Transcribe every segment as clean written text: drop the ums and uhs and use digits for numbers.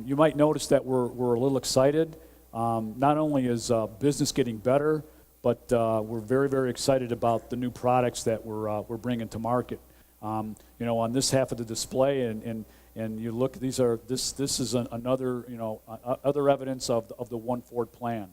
You might notice that we're a little excited. Not only is business getting better, but we're very, very excited about the new products that we're bringing to market. You know, on this half of the display, and you look, this is another, you know, other evidence of the One Ford plan.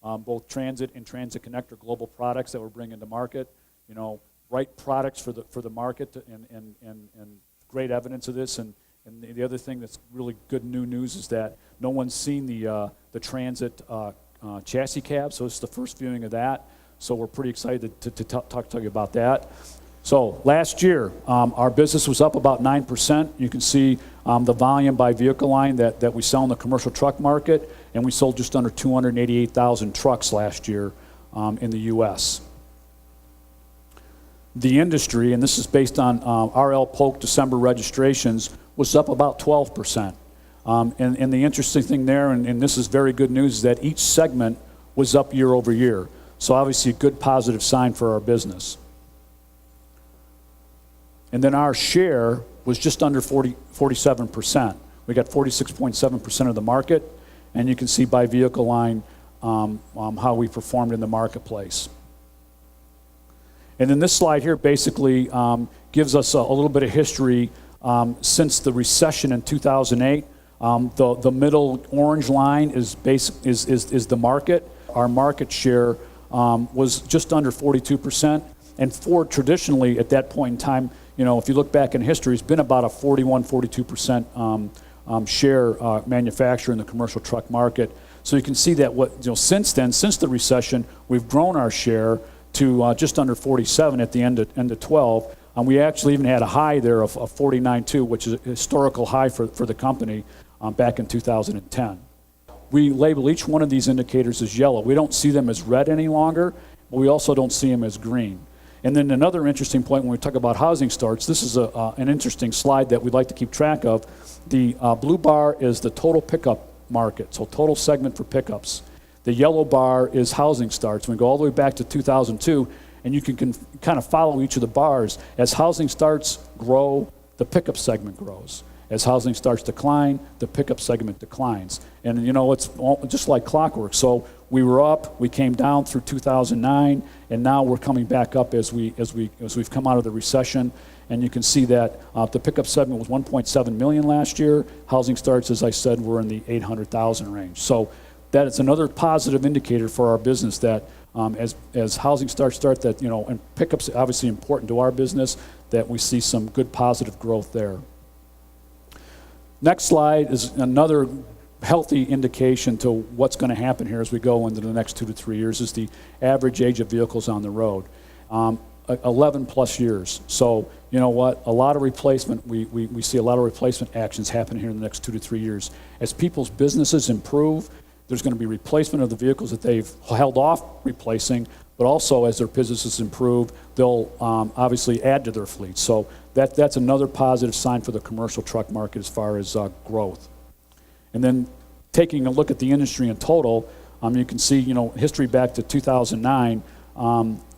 Both transit and transit connector global products that we're bringing to market. You know, right products for the market, and great evidence of this. And the other thing that's really good new news is that no one's seen the transit chassis cab, so it's the first viewing of that. So we're pretty excited to talk to you about that. So last year, our business was up about 9%. You can see the volume by vehicle line that we sell in the commercial truck market, and we sold just under 288,000 trucks last year in the U.S. The industry, and this is based on RL Polk December registrations, was up about 12%. And the interesting thing there, and this is very good news, is that each segment was up year over year. So obviously a good positive sign for our business. And then our share was just under 47%. We got 46.7% of the market, and you can see by vehicle line how we performed in the marketplace. And then this slide here basically gives us a little bit of history since the recession in 2008. The middle orange line is the market. Our market share was just under 42%, and Ford traditionally at that point in time, you know, if you look back in history, it's been about a 42% share manufacturer in the commercial truck market. So you can see that since then, since the recession, we've grown our share to just under 47 at the end of 12. We actually even had a high there of 49.2, which is a historical high for the company back in 2010. We label each one of these indicators as yellow. We don't see them as red any longer, but we also don't see them as green. And then another interesting point when we talk about housing starts, this is an interesting slide that we'd like to keep track of. The blue bar is the total pickup market, so total segment for pickups. The yellow bar is housing starts. We go all the way back to 2002, and you can kind of follow each of the bars. As housing starts grow, the pickup segment grows. As housing starts decline, the pickup segment declines. And you know, it's just like clockwork. So we were up, we came down through 2009, and now we're coming back up as we've come out of the recession. And you can see that the pickup segment was 1.7 million last year. Housing starts, as I said, were in the 800,000 range. So that is another positive indicator for our business that as housing starts that, you know, and pickups obviously important to our business, that we see some good positive growth there. Next slide is another healthy indication to what's going to happen here as we go into the next 2 to 3 years, is the average age of vehicles on the road. 11 plus years. So you know what, a lot of replacement, we see a lot of replacement actions happen here in the next 2 to 3 years. As people's businesses improve, there's going to be replacement of the vehicles that they've held off replacing, but also as their businesses improve, they'll obviously add to their fleet. So that's another positive sign for the commercial truck market as far as growth. And then taking a look at the industry in total, you can see, you know, history back to 2009,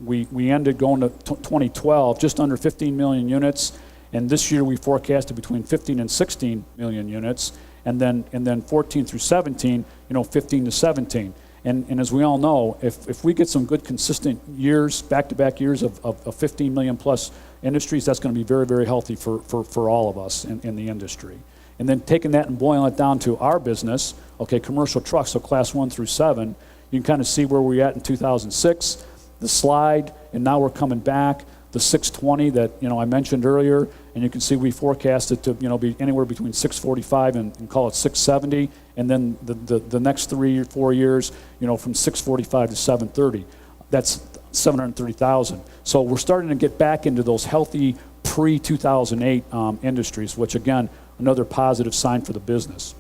we ended going to 2012 just under 15 million units, and this year we forecasted between 15 and 16 million units, and then 14 through 17, you know, 15 to 17. And as we all know, if we get some good consistent years, back-to-back years of 15 million plus industries, that's going to be very, very healthy for all of us in the industry. And then taking that and boiling it down to our business, okay, commercial trucks, so class 1 through 7, you can kind of see where we're at in 2006, the slide, and now we're coming back, the 620 that, you know, I mentioned earlier, and you can see we forecasted to, you know, be anywhere between 645 and call it 670, and then the next 3 or 4 years, you know, from 645 to 730. That's 730,000. So we're starting to get back into those healthy pre-2008 industries, which again, another positive sign for the business.